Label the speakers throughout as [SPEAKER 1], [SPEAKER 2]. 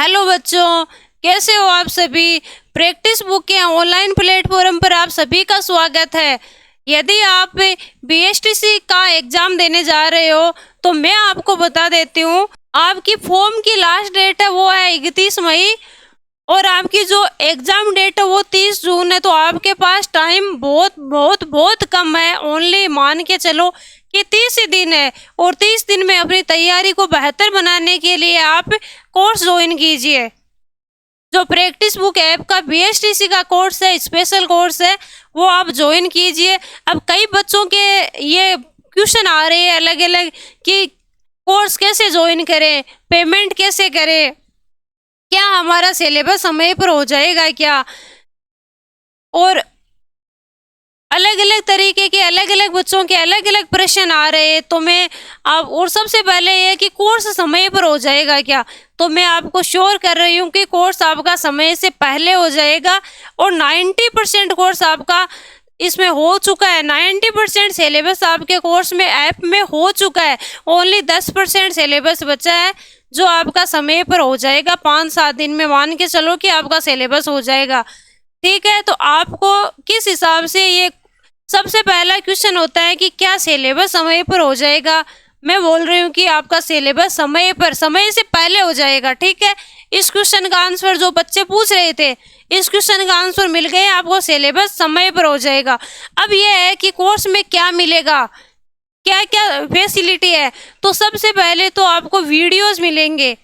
[SPEAKER 1] Hello बच्चों, कैसे हो आप सभी। प्रैक्टिस बुक के ऑनलाइन प्लेटफॉर्म पर आप सभी का स्वागत है। यदि आप बीएसटीसी का एग्जाम देने जा रहे हो तो मैं आपको बता देती हूँ, आपकी फॉर्म की लास्ट डेट है वो है 31 मई और आपकी जो एग्जाम डेट है वो 30 जून है। तो आपके पास टाइम बहुत बहुत बहुत कम है। ओनली मान के चलो कि 30 ही दिन है और 30 दिन में अपनी तैयारी को बेहतर बनाने के लिए आप कोर्स ज्वाइन कीजिए। जो प्रैक्टिस बुक ऐप का बीएसटीसी का कोर्स है, स्पेशल कोर्स है, वो आप ज्वाइन कीजिए। अब कई बच्चों के ये क्वेश्चन आ रहे हैं अलग अलग कि कोर्स कैसे ज्वाइन करें, पेमेंट कैसे करें, क्या हमारा सिलेबस समय पर हो जाएगा क्या, और अलग अलग तरीके के अलग अलग बच्चों के अलग अलग प्रश्न आ रहे हैं। तो मैं आप और सबसे पहले ये कि कोर्स समय पर हो जाएगा क्या, तो मैं आपको श्योर कर रही हूँ कि कोर्स आपका समय से पहले हो जाएगा और 90% कोर्स आपका इसमें हो चुका है। 90% सिलेबस आपके कोर्स में ऐप में हो चुका है। ओनली 10% सिलेबस बचा है जो आपका समय पर हो जाएगा। 5-7 दिन में मान के चलो कि आपका सिलेबस हो जाएगा। ठीक है, तो आपको किस हिसाब से ये सबसे पहला क्वेश्चन होता है कि क्या सिलेबस समय पर हो जाएगा। मैं बोल रही हूँ कि आपका सिलेबस समय पर, समय से पहले हो जाएगा। ठीक है, इस क्वेश्चन का आंसर जो बच्चे पूछ रहे थे, इस क्वेश्चन का आंसर मिल गया, आपको सिलेबस समय पर हो जाएगा। अब यह है कि कोर्स में क्या मिलेगा, क्या क्या फैसिलिटी है। तो सबसे पहले तो आपको वीडियोस मिलेंगे,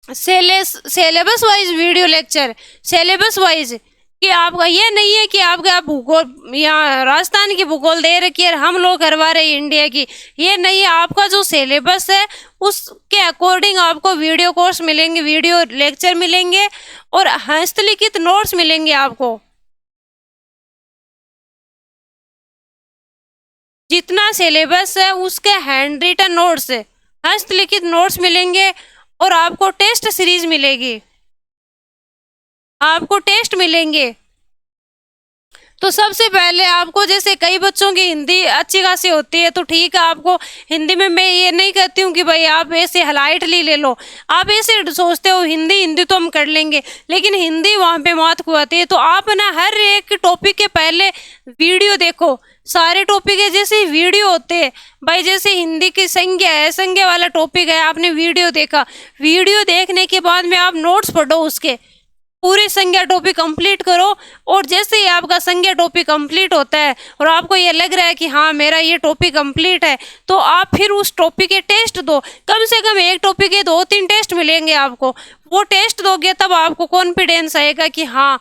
[SPEAKER 1] syllabus wise video lecture, syllabus wise, कि आपका ये नहीं है कि आपका भूगोल यहाँ राजस्थान की भूगोल दे रखी है हम लोग करवा रहे हैं इंडिया की, ये नहीं है। आपका जो सिलेबस है उसके अकॉर्डिंग आपको वीडियो कोर्स मिलेंगे, वीडियो लेक्चर मिलेंगे और हस्तलिखित नोट्स मिलेंगे आपको। जितना सिलेबस है उसके हैंड रिटन नोट्स, हस्तलिखित नोट्स मिलेंगे और आपको टेस्ट सीरीज मिलेगी, आपको टेस्ट मिलेंगे। तो सबसे पहले आपको, जैसे कई बच्चों की हिंदी अच्छी खासी होती है तो ठीक है, आपको हिंदी में मैं ये नहीं कहती हूँ कि भाई आप ऐसे हाइलाइटली ले लो, आप ऐसे सोचते हो हिंदी हिंदी तो हम कर लेंगे, लेकिन हिंदी वहाँ पे मात खुआती है। तो आप ना हर एक टॉपिक के पहले वीडियो देखो, सारे टॉपिक है जैसे वीडियो होते हैं भाई। जैसे हिंदी की संज्ञा है, संज्ञा वाला टॉपिक है, आपने वीडियो देखा, वीडियो देखने के बाद में आप नोट्स पढ़ो, उसके पूरी संज्ञा टॉपिक कंप्लीट करो। और जैसे ही आपका संज्ञा टॉपिक कंप्लीट होता है और आपको ये लग रहा है कि हाँ मेरा ये टॉपिक कंप्लीट है, तो आप फिर उस टॉपिक के टेस्ट दो। कम से कम एक टॉपिक के 2-3 टेस्ट मिलेंगे आपको। वो टेस्ट दोगे तब आपको कॉन्फिडेंस आएगा कि हाँ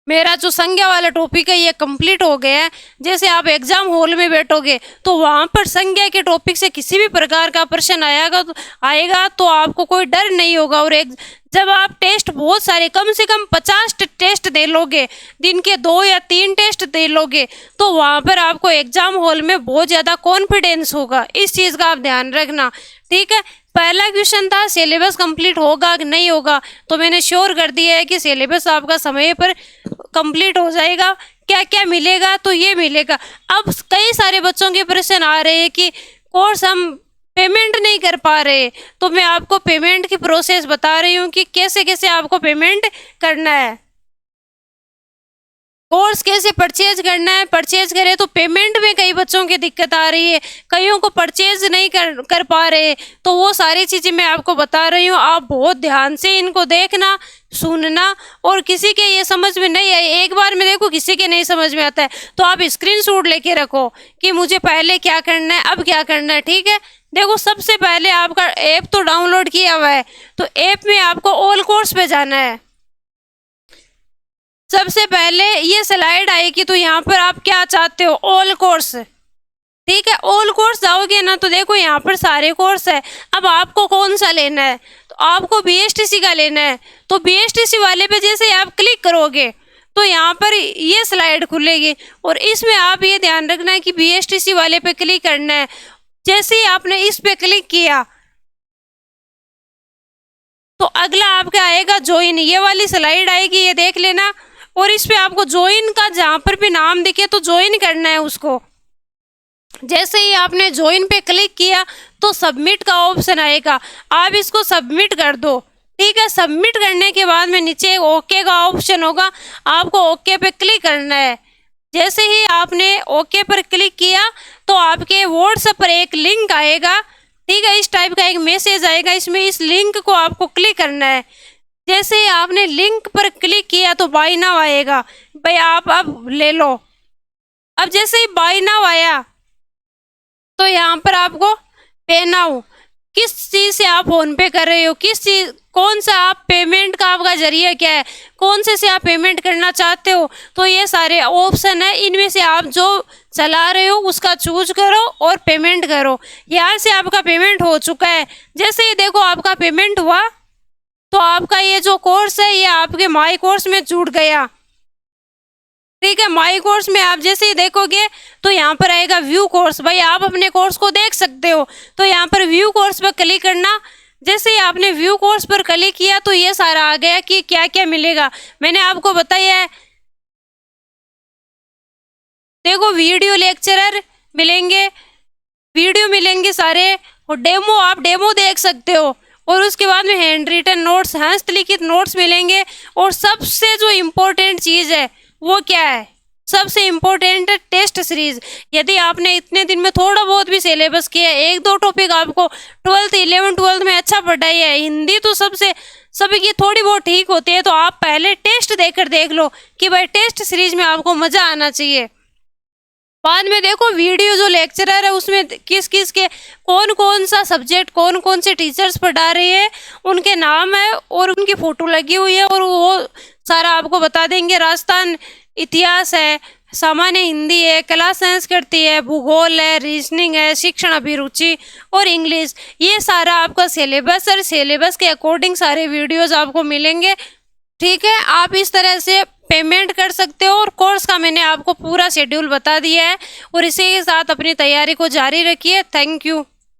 [SPEAKER 1] मेरा जो संज्ञा वाला टॉपिक है ये कंप्लीट हो गया है। जैसे आप एग्जाम हॉल में बैठोगे तो वहाँ पर संज्ञा के टॉपिक से किसी भी प्रकार का प्रश्न आएगा तो आपको कोई डर नहीं होगा। और एक जब आप टेस्ट बहुत सारे, कम से कम 50 टेस्ट दे लोगे, दिन के 2 या 3 टेस्ट दे लोगे, तो वहाँ पर आपको एग्जाम हॉल में बहुत ज़्यादा कॉन्फिडेंस होगा। इस चीज़ का आप ध्यान रखना। ठीक है, पहला क्वेश्चन था सिलेबस कंप्लीट होगा कि नहीं होगा, तो मैंने श्योर कर दिया है कि सिलेबस आपका समय पर कंप्लीट हो जाएगा। क्या क्या मिलेगा, तो ये मिलेगा। अब कई सारे बच्चों के प्रश्न आ रहे हैं कि कोर्स हम पेमेंट नहीं कर पा रहे, तो मैं आपको पेमेंट की प्रोसेस बता रही हूँ कि कैसे कैसे आपको पेमेंट करना है, कोर्स कैसे परचेज करना है। परचेज करें तो पेमेंट में कई बच्चों की दिक्कत आ रही है, कईयों को परचेज नहीं कर पा रहे, तो वो सारी चीज़ें मैं आपको बता रही हूँ। आप बहुत ध्यान से इनको देखना, सुनना, और किसी के ये समझ में नहीं आए, एक बार में देखो किसी के नहीं समझ में आता है तो आप स्क्रीनशॉट लेके रखो कि मुझे पहले क्या करना है, अब क्या करना है। ठीक है, देखो सबसे पहले आपका ऐप तो डाउनलोड किया हुआ है, तो ऐप में आपको ऑल कोर्स पे जाना है। सबसे पहले ये स्लाइड आएगी तो यहाँ पर आप क्या चाहते हो, ऑल कोर्स। ठीक है, ऑल कोर्स जाओगे ना तो देखो यहाँ पर सारे कोर्स है। अब आपको कौन सा लेना है, तो आपको बीएसटीसी का लेना है, तो बीएसटीसी वाले पे जैसे आप क्लिक करोगे तो यहाँ पर ये स्लाइड खुलेगी और इसमें आप ये ध्यान रखना है कि बीएसटीसी वाले पे क्लिक करना है। जैसे ही आपने इस पे क्लिक किया तो अगला आपका आएगा ज्वाइन, ये वाली स्लाइड आएगी, ये देख लेना। और इस पे आपको ज्वाइन का जहाँ पर भी नाम दिखे तो ज्वाइन करना है उसको। जैसे ही आपने ज्वाइन पे क्लिक किया तो सबमिट का ऑप्शन आएगा, आप इसको सबमिट कर दो। ठीक है। सबमिट करने के बाद में नीचे ओके का ऑप्शन होगा, आपको ओके पे क्लिक करना है। जैसे ही आपने ओके पर क्लिक किया तो आपके व्हाट्सएप पर एक लिंक आएगा, ठीक है, इस टाइप का एक मैसेज आएगा, इसमें इस लिंक को आपको क्लिक करना है। जैसे ही आपने लिंक पर क्लिक किया तो बाय नाउ आएगा, भाई आप अब ले लो। अब जैसे ही बाय नाउ आया तो यहाँ पर आपको पे नाउ, किस चीज़ से आप फोन पे कर रहे हो, किस चीज़, कौन सा आप पेमेंट का आपका जरिया क्या है, कौन से आप पेमेंट करना चाहते हो, तो ये सारे ऑप्शन है, इनमें से आप जो चला रहे हो उसका चूज करो और पेमेंट करो। यहाँ से आपका पेमेंट हो चुका है। जैसे ही देखो आपका पेमेंट हुआ तो आपका ये जो कोर्स है ये आपके माई कोर्स में जुड़ गया, ठीक है। माई कोर्स में आप जैसे ही देखोगे तो यहाँ पर आएगा व्यू कोर्स, भाई आप अपने कोर्स को देख सकते हो, तो यहाँ पर व्यू कोर्स पर क्लिक करना। जैसे ही आपने व्यू कोर्स पर क्लिक किया तो ये सारा आ गया कि क्या क्या मिलेगा, मैंने आपको बताया है। देखो वीडियो लेक्चरर मिलेंगे, वीडियो मिलेंगे सारे, और डेमो, आप डेमो देख सकते हो, और उसके बाद में हैंड रिटन नोट्स, हस्तलिखित नोट्स मिलेंगे। और सबसे जो इम्पोर्टेंट चीज़ है वो क्या है, सबसे इम्पोर्टेंट है टेस्ट सीरीज। यदि आपने इतने दिन में थोड़ा बहुत भी सिलेबस किया है, एक दो टॉपिक आपको 12th 11th 12th में अच्छा पढ़ाई है, हिंदी तो सबसे सभी की थोड़ी बहुत ठीक होती है, तो आप पहले टेस्ट देकर देख लो कि भाई टेस्ट सीरीज में आपको मज़ा आना चाहिए। बाद में देखो वीडियो जो लेक्चरर है उसमें किस किस के कौन कौन सा सब्जेक्ट, कौन कौन से टीचर्स पढ़ा रही है, उनके नाम है और उनकी फ़ोटो लगी हुई है, और वो सारा आपको बता देंगे। राजस्थान इतिहास है, सामान्य हिंदी है, कला संस्कृति है, भूगोल है, रीजनिंग है, शिक्षण अभिरुचि और इंग्लिश, ये सारा आपका सिलेबस और सिलेबस के अकॉर्डिंग सारे वीडियोज़ आपको मिलेंगे, ठीक है। आप इस तरह से पेमेंट कर सकते हो, और कोर्स का मैंने आपको पूरा शेड्यूल बता दिया है, और इसी के साथ अपनी तैयारी को जारी रखिए। Thank you.